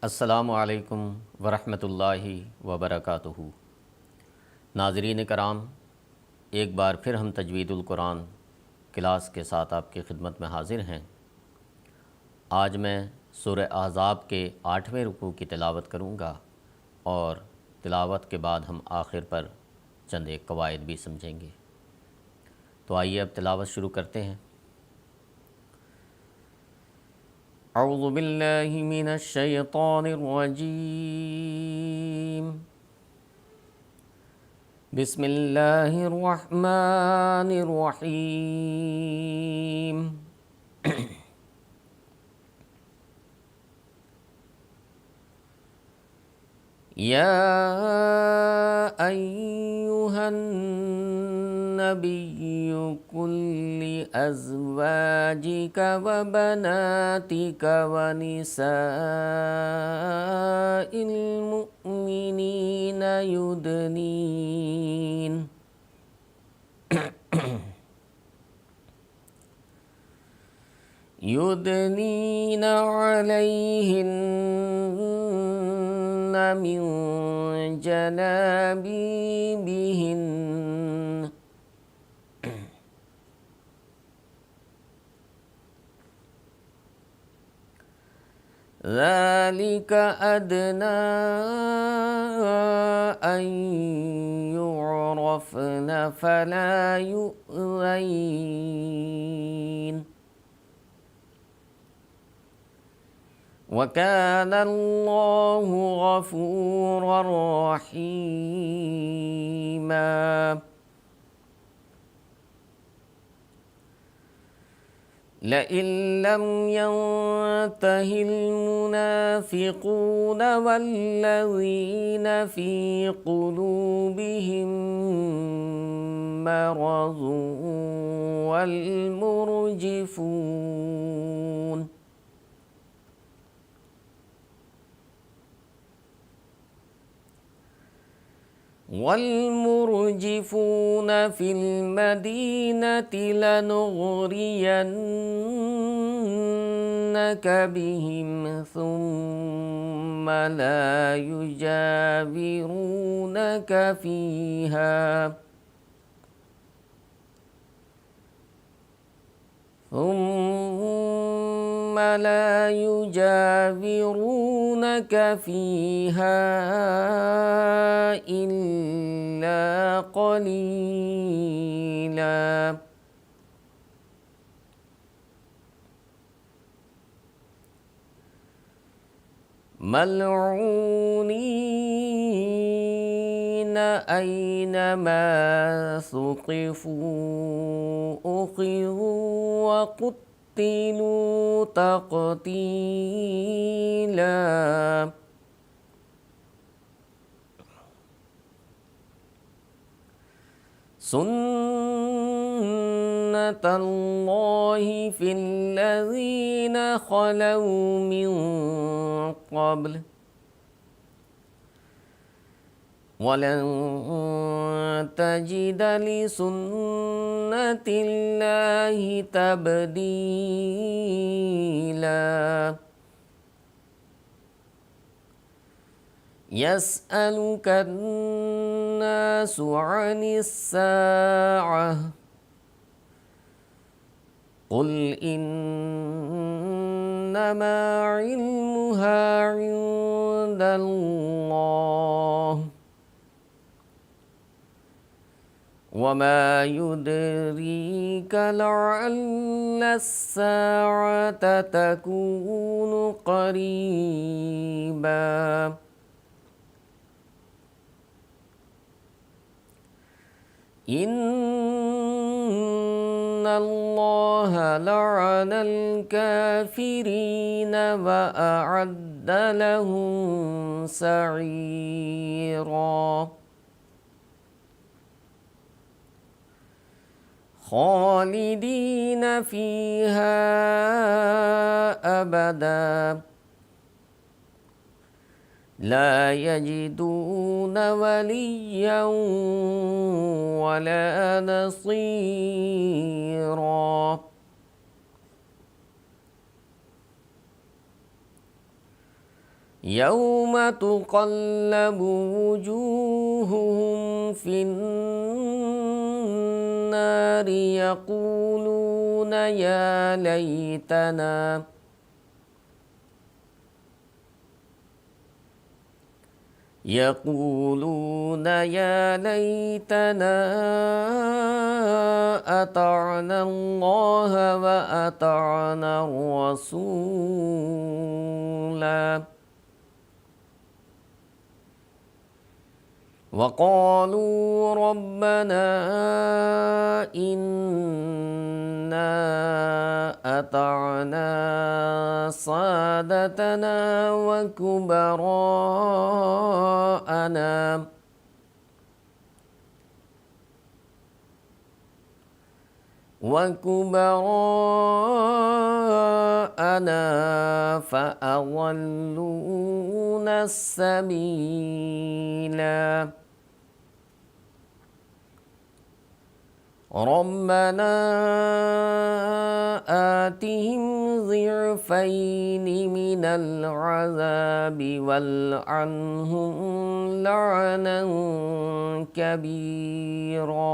السلام علیکم ورحمۃ اللہ وبرکاتہ۔ ناظرین کرام، ایک بار پھر ہم تجوید القرآن کلاس کے ساتھ آپ کی خدمت میں حاضر ہیں۔ آج میں سورہ احزاب کے 8ویں رکوع کی تلاوت کروں گا اور تلاوت کے بعد ہم آخر پر چند ایک قواعد بھی سمجھیں گے۔ تو آئیے اب تلاوت شروع کرتے ہیں۔ اعوذ باللہ من الشیطان الرجیم، بسم اللہ الرحمن الرحیم۔ یا ایہا النبی قل لأزواجک وبناتک ونساء المؤمنین یدنین علیہن من جلابیبہن ذالک ادنی ان یعرفن فلا یؤذین، وَكَانَ اللَّهُ غَفُورًا رَحِيمًا۔ لَئِن لَّمْ يَنْتَهِ الْمُنَافِقُونَ وَالَّذِينَ فِي قُلُوبِهِم مَّرَضٌ والمرجفون في المدينة لنغرينك بهم ثم لا يجاورونك فيها إلا قليلا، ملعونين أينما ثقفوا أخذوا وقتلوا تقتيلا۔ سنة الله في الذين خلوا من قبل وَلَن تَجِدَ لِسُنَّةِ اللَّهِ تَبْدِيلًا۔ يَسْأَلُكَ النَّاسُ عَنِ السَّاعَةِ قُلْ إِنَّمَا عِلْمُهَا عِندَ اللَّهِ وَمَا يُدْرِيكَ لَعَلَّ السَّاعَةَ تَكُونُ قَرِيبًا۔ إِنَّ اللَّهَ لَعَنَ الْكَافِرِينَ وَأَعَدَّ لَهُمْ سَعِيرًا۔ خالدين فيها أبدا لا يجدون وليا ولا نصيرا۔ یوم تقلب وجوہہم فی النار یقولون یا لیتنا اطعنا اللہ واطعنا الرسولا وقالوا ربنا إنا أطعنا سادتنا وكبراءنا فأضلونا السبيلا ربنا آتهم ضعفين من العذاب والعنهم لعنا كبيرا۔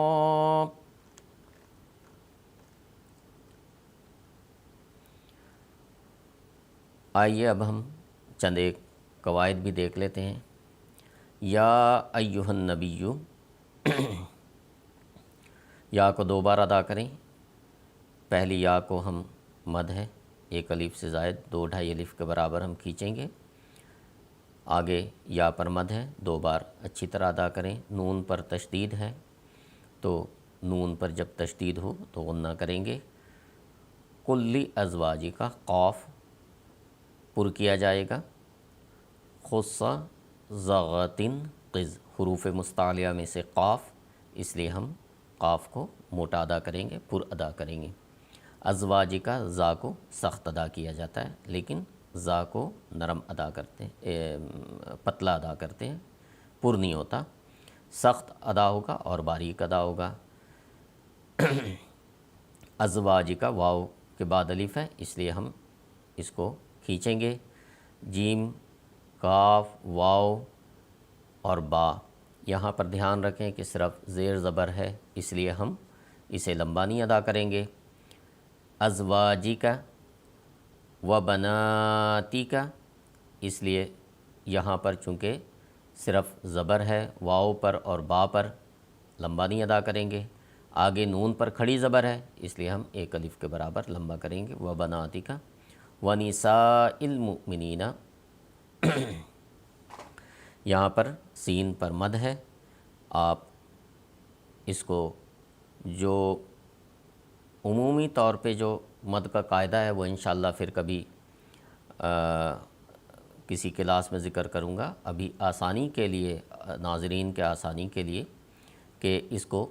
آئیے اب ہم چند ایک قواعد بھی دیکھ لیتے ہیں۔ یا ایہا النبی، یا کو دو بار ادا کریں۔ پہلی یا کو ہم مد ہے، ایک الف سے زائد 2.5 الف کے برابر ہم کھینچیں گے، آگے یا پر مد ہے، 2 بار اچھی طرح ادا کریں۔ نون پر تشدید ہے تو نون پر جب تشدید ہو تو غنہ کریں گے۔ کلی ازواجی کا قاف پر کیا جائے گا۔ خص زغتن قز، حروف مستعلیہ میں سے قاف، اس لیے ہم قاف کو موٹا ادا کریں گے، پر ادا کریں گے۔ ازواجی کا زا کو سخت ادا کیا جاتا ہے، لیکن زا کو نرم ادا کرتے ہیں، پتلا ادا کرتے ہیں، پر نہیں ہوتا، سخت ادا ہوگا اور باریک ادا ہوگا۔ ازواجی کا واو کے بعد الف ہے، اس لیے ہم اس کو کھینچیں گے۔ جیم، کاف، واو اور با، یہاں پر دھیان رکھیں کہ صرف زیر زبر ہے، اس لیے ہم اسے لمبا نہیں ادا کریں گے۔ ازواجی کا و بناتی کا، اس لیے یہاں پر چونکہ صرف زبر ہے، واو پر اور با پر لمبا نہیں ادا کریں گے۔ آگے نون پر کھڑی زبر ہے، اس لیے ہم ایک الف کے برابر لمبا کریں گے۔ و بناتی کا ونساء المؤمنین، یہاں پر سین پر مد ہے، آپ اس کو جو عمومی طور پہ جو مد کا قاعدہ ہے وہ انشاءاللہ پھر کبھی کسی کلاس میں ذکر کروں گا۔ ابھی آسانی کے لیے، ناظرین کے آسانی کے لیے، کہ اس کو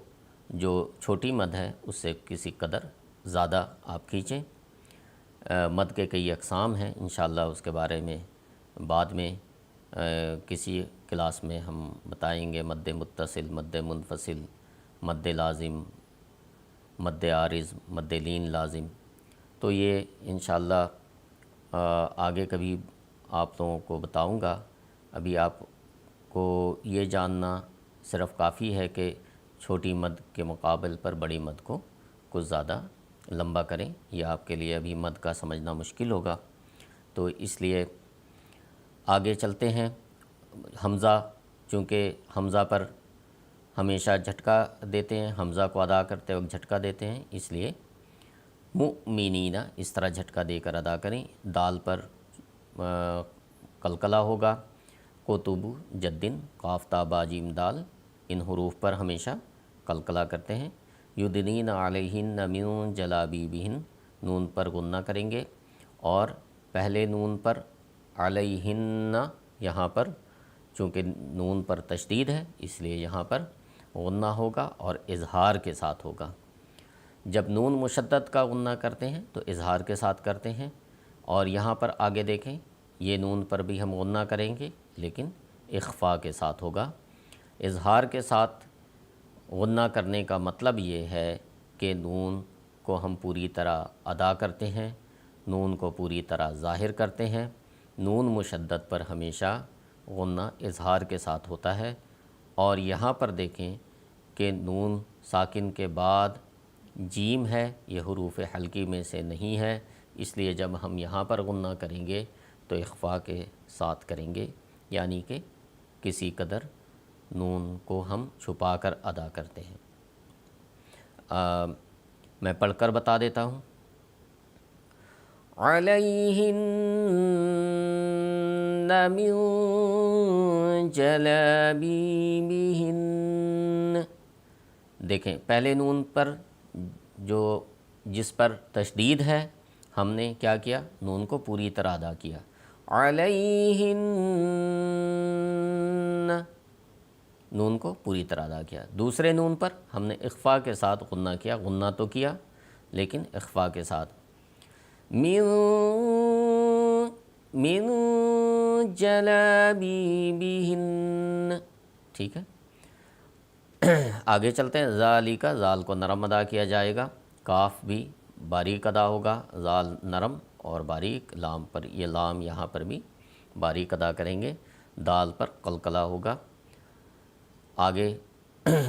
جو چھوٹی مد ہے اس سے کسی قدر زیادہ آپ کھینچیں۔ مد کے کئی اقسام ہیں، انشاءاللہ اس کے بارے میں بعد میں کسی کلاس میں ہم بتائیں گے۔ مد متصل، مد منفصل، مد لازم، مد عارض، مد لین لازم، تو یہ انشاءاللہ آگے کبھی آپ لوگوں کو بتاؤں گا۔ ابھی آپ کو یہ جاننا صرف کافی ہے کہ چھوٹی مد کے مقابل پر بڑی مد کو کچھ زیادہ لمبا کریں، یہ آپ کے لیے ابھی مد کا سمجھنا مشکل ہوگا، تو اس لیے آگے چلتے ہیں۔ حمزہ، چونکہ حمزہ پر ہمیشہ جھٹکا دیتے ہیں، حمزہ کو ادا کرتے وقت جھٹکا دیتے ہیں، اس لیے مؤمنین اس طرح جھٹکا دے کر ادا کریں۔ دال پر قلقلہ ہوگا۔ کتب، جدن، قاف تا با جیم دال، ان حروف پر ہمیشہ قلقلہ کرتے ہیں۔ یدنین علیہن من جلابیبہن، نون پر غنہ کریں گے، اور پہلے نون پر علیہن، یہاں پر چونکہ نون پر تشدید ہے اس لیے یہاں پر غنہ ہوگا اور اظہار کے ساتھ ہوگا۔ جب نون مشدد کا غنہ کرتے ہیں تو اظہار کے ساتھ کرتے ہیں، اور یہاں پر آگے دیکھیں یہ نون پر بھی ہم غنہ کریں گے لیکن اخفاء کے ساتھ ہوگا۔ اظہار کے ساتھ غنہ کرنے کا مطلب یہ ہے کہ نون کو ہم پوری طرح ادا کرتے ہیں، نون کو پوری طرح ظاہر کرتے ہیں، نون مشدد پر ہمیشہ غنہ اظہار کے ساتھ ہوتا ہے، اور یہاں پر دیکھیں کہ نون ساکن کے بعد جیم ہے، یہ حروف حلقی میں سے نہیں ہے، اس لیے جب ہم یہاں پر غنہ کریں گے تو اخفاء کے ساتھ کریں گے، یعنی کہ کسی قدر نون کو ہم چھپا کر ادا کرتے ہیں۔ میں پڑھ کر بتا دیتا ہوں۔ علیہن من جلابیبہن، دیکھیں پہلے نون پر جس پر تشدید ہے ہم نے کیا کیا، نون کو پوری طرح ادا کیا، علیہن، نون کو پوری طرح ادا کیا۔ دوسرے نون پر ہم نے اخفاء کے ساتھ غنہ کیا، غنہ تو کیا لیکن اخفاء کے ساتھ، من جلابیبہن، ٹھیک ہے۔ آگے چلتے ہیں، ذالک، زال کو نرم ادا کیا جائے گا، کاف بھی باریک ادا ہوگا، زال نرم اور باریک، لام پر یہ لام یہاں پر بھی باریک ادا کریں گے، دال پر قلقلہ ہوگا۔ آگے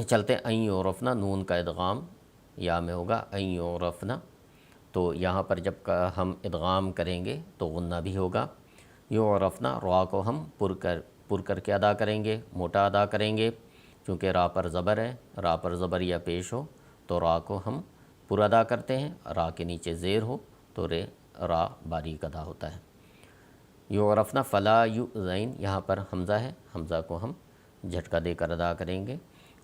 چلتے ہیں، این یعرفنا، نون کا ادغام یا میں ہوگا این یعرفنا، تو یہاں پر جب ہم ادغام کریں گے تو غنہ بھی ہوگا۔ یعرفنا، را کو ہم پر کر کے ادا کریں گے، موٹا ادا کریں گے، چونکہ را پر زبر ہے، را پر زبر یا پیش ہو تو را کو ہم پر ادا کرتے ہیں، را کے نیچے زیر ہو تو را باریک ادا ہوتا ہے۔ یعرفنا فلا یؤذین، یہاں پر حمزہ ہے، حمزہ کو ہم جھٹکا دے کر ادا کریں گے،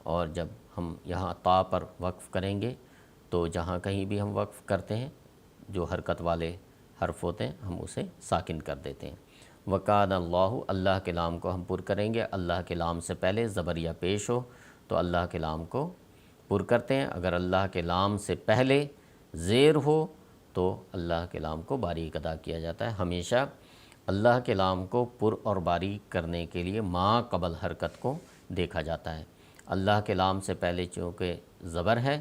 اور جب ہم یہاں تا پر وقف کریں گے تو جہاں کہیں بھی ہم وقف کرتے ہیں جو حرکت والے حرف ہوتے ہیں ہم اسے ساکن کر دیتے ہیں۔ وکان اللہ، اللہ کے لام کو ہم پر کریں گے، اللہ کے لام سے پہلے زبر یا پیش ہو تو اللہ کے لام کو پر کرتے ہیں، اگر اللہ کے لام سے پہلے زیر ہو تو اللہ کے لام کو باریک ادا کیا جاتا ہے۔ ہمیشہ اللہ کے لام کو پر اور باریک کرنے کے لیے ما قبل حرکت کو دیکھا جاتا ہے۔ اللہ کے لام سے پہلے چونکہ زبر ہے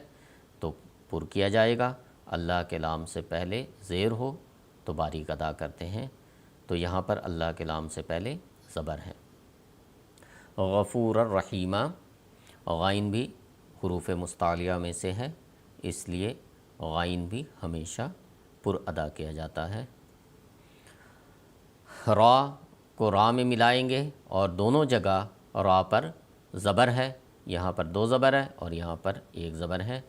تو پر کیا جائے گا، اللہ کے لام سے پہلے زیر ہو تو باریک ادا کرتے ہیں، تو یہاں پر اللہ کے لام سے پہلے زبر ہے۔ غفور الرحیمہ، غائن بھی حروف مستعلیہ میں سے ہے، اس لیے غائن بھی ہمیشہ پر ادا کیا جاتا ہے۔ را کو را میں ملائیں گے اور دونوں جگہ را پر زبر ہے، یہاں پر دو زبر ہے اور یہاں پر ایک زبر ہے،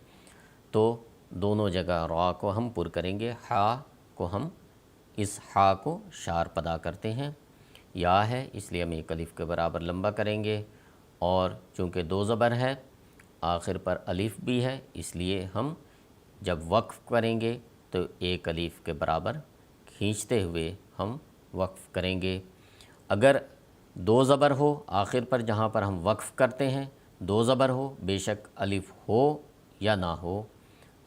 تو دونوں جگہ را کو ہم پر کریں گے، ہا کو ہم اس ہا کو شارپ ادا کرتے ہیں، یا ہے اس لیے ہم ایک الف کے برابر لمبا کریں گے، اور چونکہ دو زبر ہے آخر پر الف بھی ہے اس لیے ہم جب وقف کریں گے تو ایک الف کے برابر کھینچتے ہوئے ہم وقف کریں گے۔ اگر دو زبر ہو آخر پر جہاں پر ہم وقف کرتے ہیں، دو زبر ہو، بے شک الف ہو یا نہ ہو،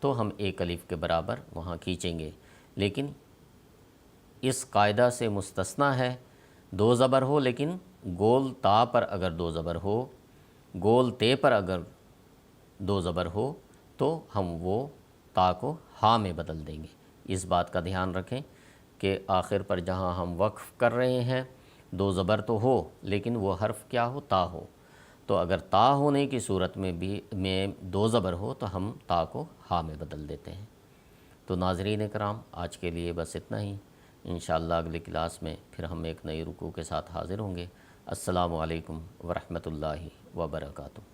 تو ہم ایک الف کے برابر وہاں کھینچیں گے، لیکن اس قاعدہ سے مستثنیٰ ہے، دو زبر ہو لیکن گول تا پر اگر دو زبر ہو، گول تے پر اگر دو زبر ہو تو ہم وہ تا کو ہا میں بدل دیں گے۔ اس بات کا دھیان رکھیں کہ آخر پر جہاں ہم وقف کر رہے ہیں دو زبر تو ہو لیکن وہ حرف کیا ہو، تا ہو، تو اگر تا ہونے کی صورت میں دو زبر ہو تو ہم تا کو ہا میں بدل دیتے ہیں۔ تو ناظرین کرام، آج کے لیے بس اتنا ہی، انشاءاللہ اگلی کلاس میں پھر ہم ایک نئی رکوع کے ساتھ حاضر ہوں گے۔ السلام علیکم ورحمۃ اللہ وبرکاتہ۔